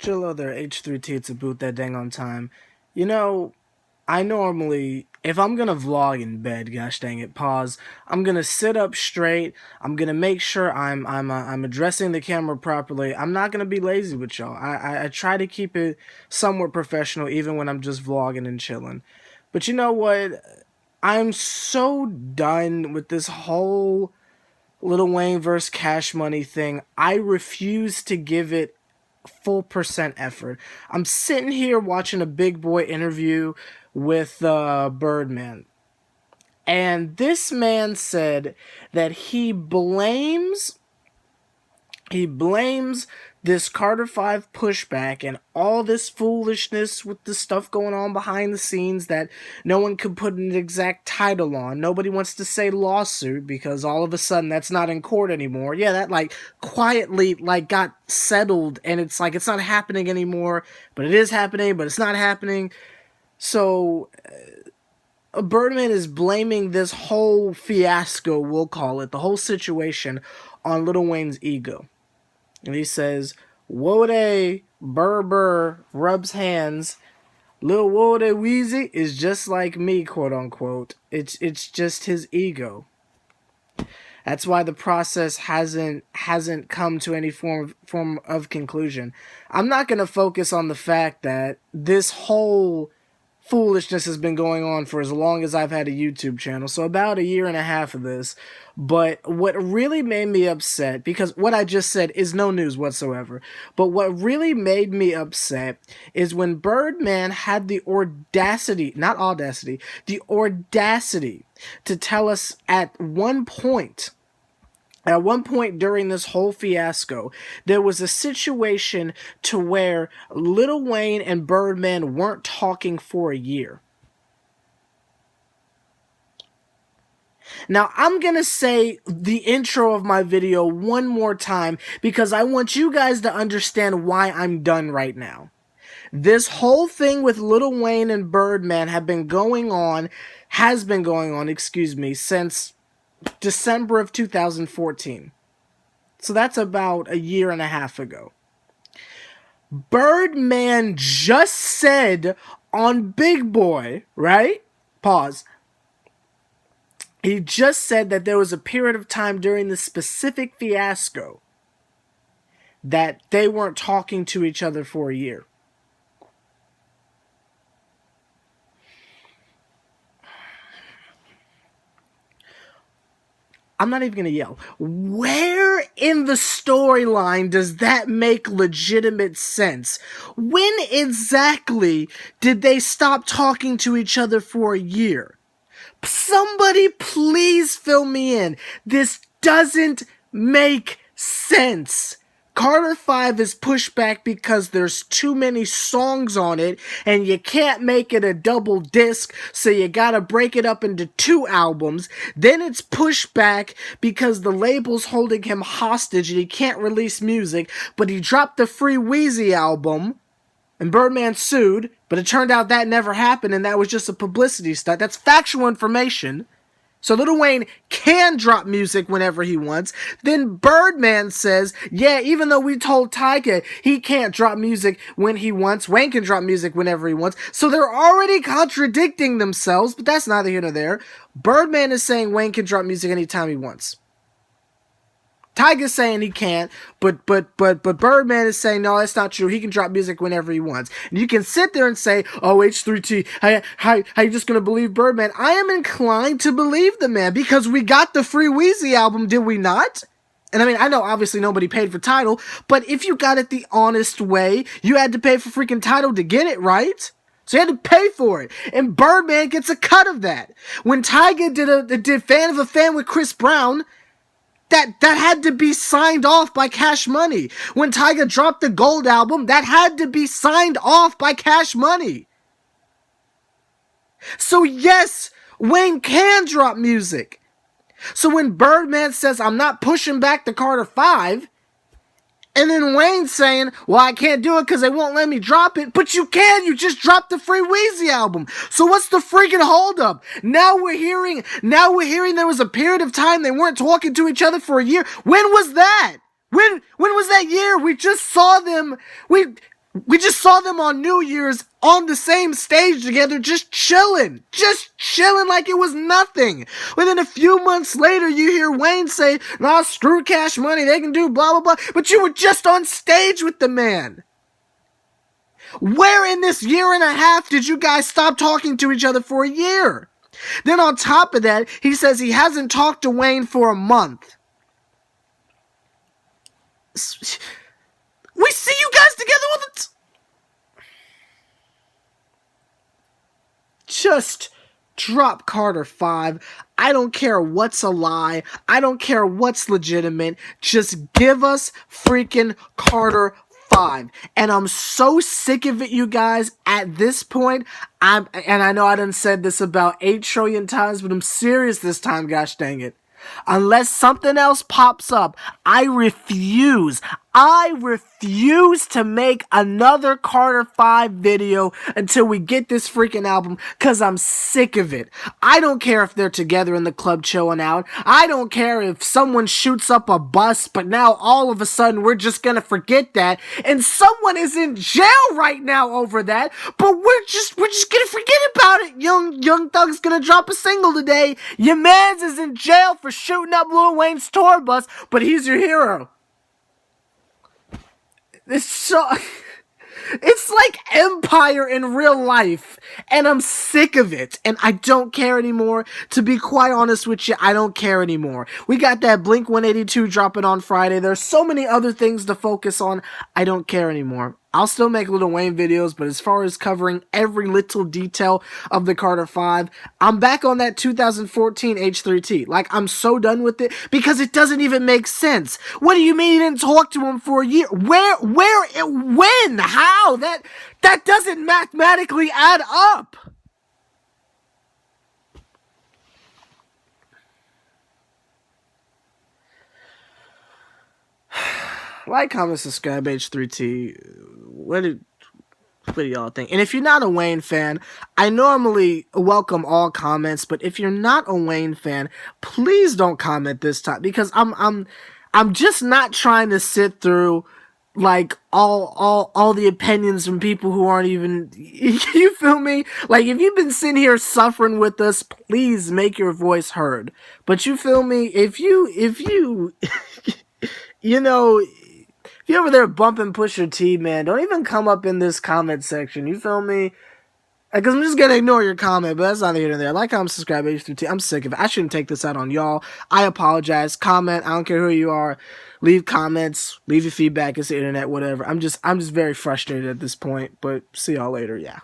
Chillo there, H+III+T to boot that dang on time. You know, I normally, if I'm gonna vlog in bed, gosh dang it, pause. I'm gonna sit up straight. I'm gonna make sure I'm addressing the camera properly. I'm not gonna be lazy with y'all. I try to keep it somewhat professional, even when I'm just vlogging and chilling. But you know what? I'm so done with this whole Lil Wayne versus Cash Money thing. I refuse to give it full percent effort. I'm sitting here watching a big boy interview with Birdman. And this man said that he blames this Carter 5 pushback and all this foolishness with the stuff going on behind the scenes that no one could put an exact title on. Nobody wants to say lawsuit because all of a sudden that's not in court anymore. Yeah, that quietly got settled and it's like it's not happening anymore, but it is happening, but it's not happening. So Birdman is blaming this whole fiasco, we'll call it, the whole situation on Lil Wayne's ego. And he says, Wode Burr rubs hands. Lil Wode Weezy is just like me, quote unquote. It's just his ego. That's why the process hasn't come to any form of conclusion. I'm not gonna focus on the fact that this whole foolishness has been going on for as long as I've had a YouTube channel, so about a year and a half of this. But what really made me upset, because what I just said is no news whatsoever, but what really made me upset is when Birdman had the audacity, not audacity, the audacity to tell us at one point during this whole fiasco, there was a situation to where Lil Wayne and Birdman weren't talking for a year. Now, I'm going to say the intro of my video one more time because I want you guys to understand why I'm done right now. This whole thing with Lil Wayne and Birdman has been going on, since December of 2014. So that's about a year and a half ago. Birdman just said on Big Boy, right? Pause. He just said that there was a period of time during this specific fiasco that they weren't talking to each other for a year. I'm not even going to yell. Where in the storyline does that make legitimate sense? When exactly did they stop talking to each other for a year? Somebody please fill me in. This doesn't make sense. Carter 5 is pushed back because there's too many songs on it and you can't make it a double disc, so you gotta break it up into 2 albums. Then it's pushed back because the label's holding him hostage and he can't release music, but he dropped the Free Weezy album and Birdman sued, but it turned out that never happened and that was just a publicity stunt. That's factual information. So Lil Wayne can drop music whenever he wants. Then Birdman says, yeah, even though we told Tyga he can't drop music when he wants, Wayne can drop music whenever he wants. So they're already contradicting themselves, but that's neither here nor there. Birdman is saying Wayne can drop music anytime he wants. Tyga's saying he can't, but Birdman is saying, no, that's not true. He can drop music whenever he wants. And you can sit there and say, oh, H+III+T, how you just going to believe Birdman? I am inclined to believe the man because we got the Free Weezy album, did we not? And I mean, I know obviously nobody paid for Tidal, but if you got it the honest way, you had to pay for freaking Tidal to get it, right? So you had to pay for it. And Birdman gets a cut of that. When Tyga did Fan of a Fan with Chris Brown, that had to be signed off by Cash Money. When Tyga dropped the Gold album, that had to be signed off by Cash Money. So yes, Wayne can drop music. So when Birdman says, I'm not pushing back the Carter 5, and then Wayne's saying, well, I can't do it because they won't let me drop it. But you can. You just dropped the Free Weezy album. So what's the freaking holdup? Now we're hearing there was a period of time they weren't talking to each other for a year. When was that? When was that year? We just saw them. We just saw them on New Year's on the same stage together, just chilling like it was nothing. But then a few months later, you hear Wayne say, nah, screw Cash Money, they can do blah, blah, blah. But you were just on stage with the man. Where in this year and a half did you guys stop talking to each other for a year? Then on top of that, he says he hasn't talked to Wayne for a month. We see you guys together all the Just drop Carter 5. I don't care what's a lie. I don't care what's legitimate. Just give us freaking Carter 5. And I'm so sick of it, you guys. At this point, and I know I done said this about 8 trillion times, but I'm serious this time, gosh dang it. Unless something else pops up, I refuse to make another Carter 5 video until we get this freaking album, because I'm sick of it. I don't care if they're together in the club chilling out. I don't care if someone shoots up a bus, but now all of a sudden we're just gonna forget that, and someone is in jail right now over that, but we're just gonna forget about it. Young Thug's gonna drop a single today. Your mans is in jail for shooting up Lil Wayne's tour bus, but he's your hero. It's like Empire in real life, and I'm sick of it, and I don't care anymore. To be quite honest with you, I don't care anymore. We got that Blink 182 dropping on Friday. There's so many other things to focus on. I don't care anymore. I'll still make Lil Wayne videos, but as far as covering every little detail of the Carter 5, I'm back on that 2014 H+III+T. Like, I'm so done with it because it doesn't even make sense. What do you mean you didn't talk to him for a year? Where, when, how? That doesn't mathematically add up. Like, comment, subscribe, H+III+T. What do y'all think? And if you're not a Wayne fan, I normally welcome all comments, but if you're not a Wayne fan, please don't comment this time, because I'm just not trying to sit through like all the opinions from people who aren't even, you feel me? Like, if you've been sitting here suffering with us, please make your voice heard. But you feel me? If you you know, if you're over there bumping Pusha T, man, don't even come up in this comment section. You feel me? Because I'm just going to ignore your comment, but that's neither here nor there. Like, comment, subscribe, H+III+T. I'm sick of it. I shouldn't take this out on y'all. I apologize. Comment. I don't care who you are. Leave comments. Leave your feedback. It's the internet, whatever. I'm just very frustrated at this point, but see y'all later. Yeah.